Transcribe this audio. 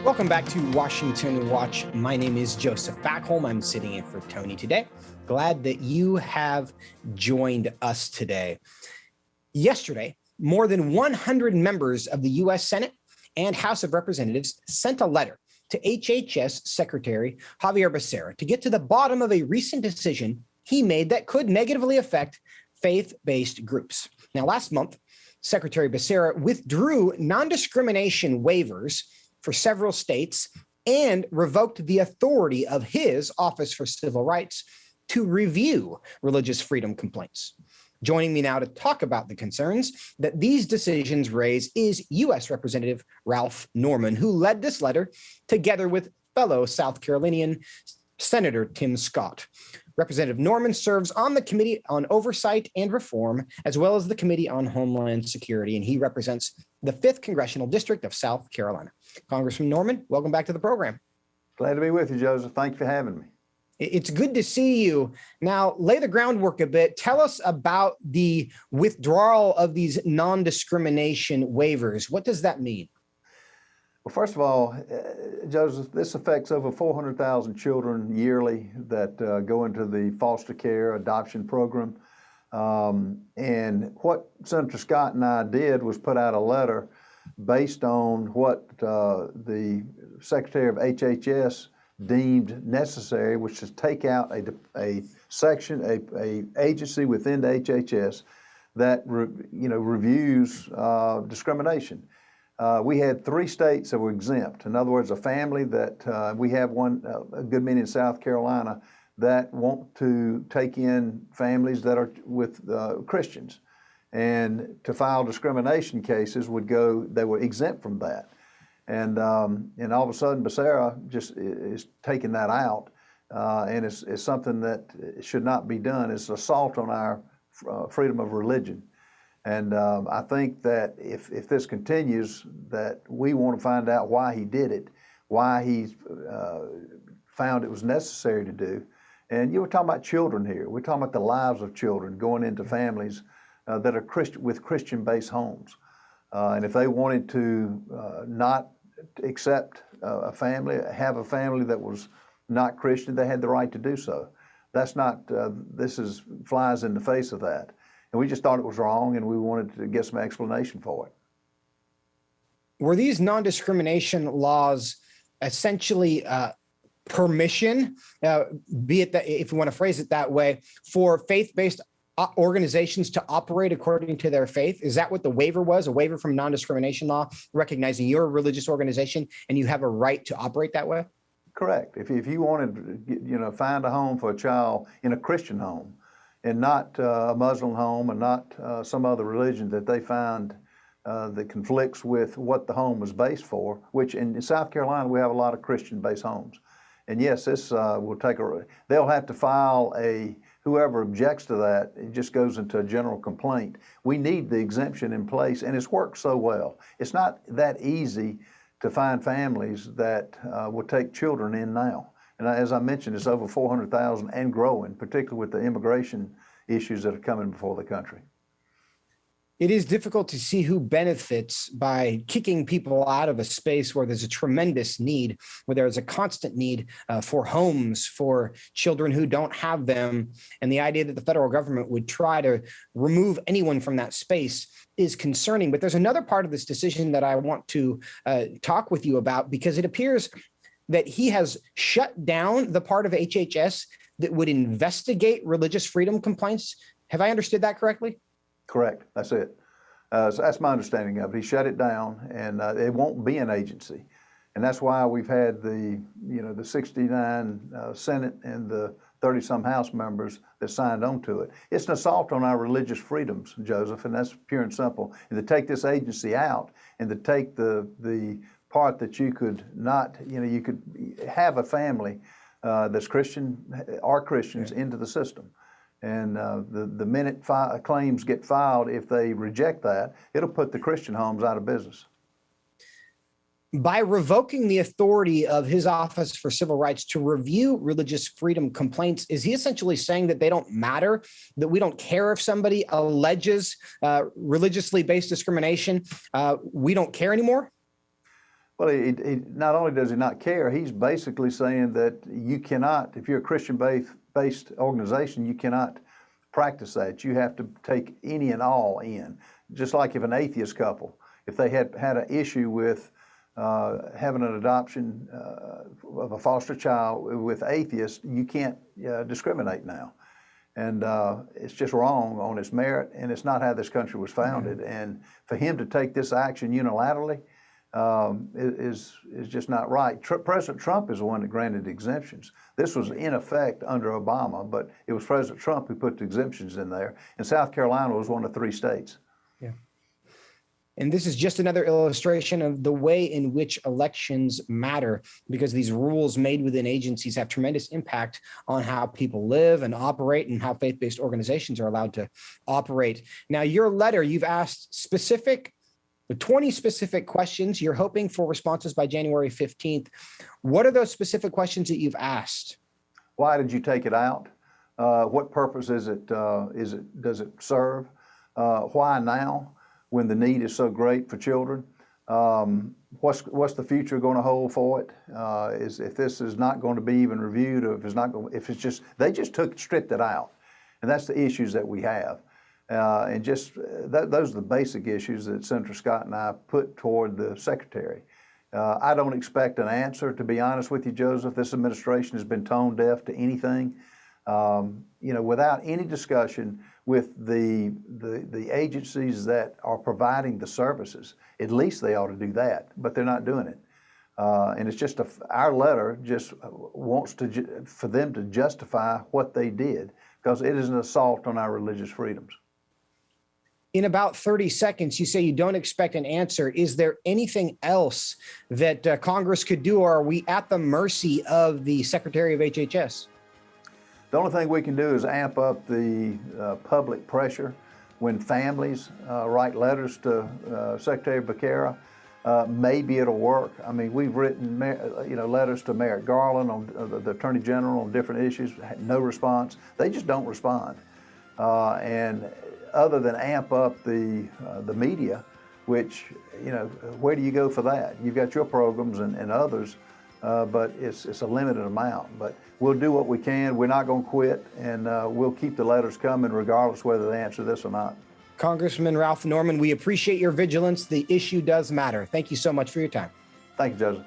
Welcome back to Washington Watch. My name is Joseph Backholm. I'm sitting in for Tony today. Glad that you have joined us today. Yesterday, more than 100 members of the U.S. Senate and House of Representatives sent a letter to HHS Secretary Xavier Becerra to get to the bottom of a recent decision he made that could negatively affect faith-based groups. Now, last month, Secretary Becerra withdrew non-discrimination waivers for several states and revoked the authority of his Office for Civil Rights to review religious freedom complaints. Joining me now to talk about the concerns that these decisions raise is U.S. Representative Ralph Norman, who led this letter together with fellow South Carolinian Senator Tim Scott. Representative Norman serves on the Committee on Oversight and Reform, as well as the Committee on Homeland Security, and he represents the 5th Congressional District of South Carolina. Congressman Norman, welcome back to the program. Glad to be with you, Joseph. Thank you for having me. It's good to see you. Now, lay the groundwork a bit. Tell us about the withdrawal of these non-discrimination waivers. What does that mean? Well, first of all, Joseph, this affects over 400,000 children yearly that go into the foster care adoption program. And what Senator Scott and I did was put out a letter based on what the Secretary of HHS deemed necessary, which is take out a section, a agency within the HHS that reviews discrimination. We had 3 states that were exempt. In other words, a family that we have a good many in South Carolina that want to take in families that are with Christians, and to file discrimination cases they were exempt from that. And all of a sudden, Becerra just is taking that out, and it's something that should not be done. It's assault on our freedom of religion. And I think that if this continues, that we want to find out why he did it, why he found it was necessary to do. And you were talking about children here. We're talking about the lives of children going into families that are with Christian-based homes. And if they wanted to not accept have a family that was not Christian, they had the right to do so. That's not, flies in the face of that. And we just thought it was wrong, and we wanted to get some explanation for it. Were these non-discrimination laws essentially permission, be it that, if you want to phrase it that way, for faith-based organizations to operate according to their faith? Is that what the waiver was, a waiver from non-discrimination law, recognizing you're a religious organization and you have a right to operate that way? Correct. If you wanted to, find a home for a child in a Christian home, and not a Muslim home, and not some other religion that they found that conflicts with what the home was based for, which in South Carolina, we have a lot of Christian-based homes. And yes, this will take they'll have to file whoever objects to that, it just goes into a general complaint. We need the exemption in place, and it's worked so well. It's not that easy to find families that will take children in now. And as I mentioned, it's over 400,000 and growing, particularly with the immigration issues that are coming before the country. It is difficult to see who benefits by kicking people out of a space where there's a tremendous need, where there's a constant need for homes for children who don't have them. And the idea that the federal government would try to remove anyone from that space is concerning. But there's another part of this decision that I want to talk with you about, because it appears that he has shut down the part of HHS that would investigate religious freedom complaints. Have I understood that correctly? Correct. That's it. So that's my understanding of it. He shut it down, and it won't be an agency. And that's why we've had the 69 Senate and the 30-some House members that signed on to it. It's an assault on our religious freedoms, Joseph, and that's pure and simple. And to take this agency out, and to take the part that you could not, you could have a family that's Christian, are Christians, into the system. And the minute claims get filed, if they reject that, it'll put the Christian homes out of business. By revoking the authority of his Office for Civil Rights to review religious freedom complaints, is he essentially saying that they don't matter, that we don't care if somebody alleges religiously based discrimination, we don't care anymore? Well, he not only does he not care, he's basically saying that you cannot, if you're a Christian-based organization, you cannot practice that. You have to take any and all in. Just like if an atheist couple, if they had an issue with having an adoption of a foster child with atheists, you can't discriminate now. And it's just wrong on its merit, and it's not how this country was founded. And for him to take this action unilaterally is just not right. President Trump is the one that granted exemptions. This was in effect under Obama, but it was President Trump who put the exemptions in there. And South Carolina was one of 3 states. Yeah. And this is just another illustration of the way in which elections matter, because these rules made within agencies have tremendous impact on how people live and operate and how faith-based organizations are allowed to operate. Now, your letter, you've asked 20 specific questions. You're hoping for responses by January 15th. What are those specific questions that you've asked? Why did you take it out? What purpose does it serve? Why now, when the need is so great for children? What's the future going to hold for it? If this is not going to be even reviewed, or if it's just they just stripped it out, and that's the issues that we have. And just those are the basic issues that Senator Scott and I put toward the Secretary. I don't expect an answer, to be honest with you, Joseph. This administration has been tone deaf to anything. Without any discussion with the agencies that are providing the services. At least they ought to do that, but they're not doing it. And it's just our letter just wants for them to justify what they did, because it is an assault on our religious freedoms. In about 30 seconds, you say you don't expect an answer. Is there anything else that Congress could do, or are we at the mercy of the Secretary of HHS? The only thing we can do is amp up the public pressure when families write letters to Secretary Becerra. Maybe it'll work. I mean, we've written letters to Merrick Garland, on the Attorney General, on different issues. No response. They just don't respond. And other than amp up the media, which where do you go for that? You've got your programs and others. But it's a limited amount. But we'll do what we can. We're not going to quit, and we'll keep the letters coming regardless whether they answer this or not. Congressman Ralph Norman, we appreciate your vigilance. The issue does matter. Thank you so much for your time. Thank you, Joseph.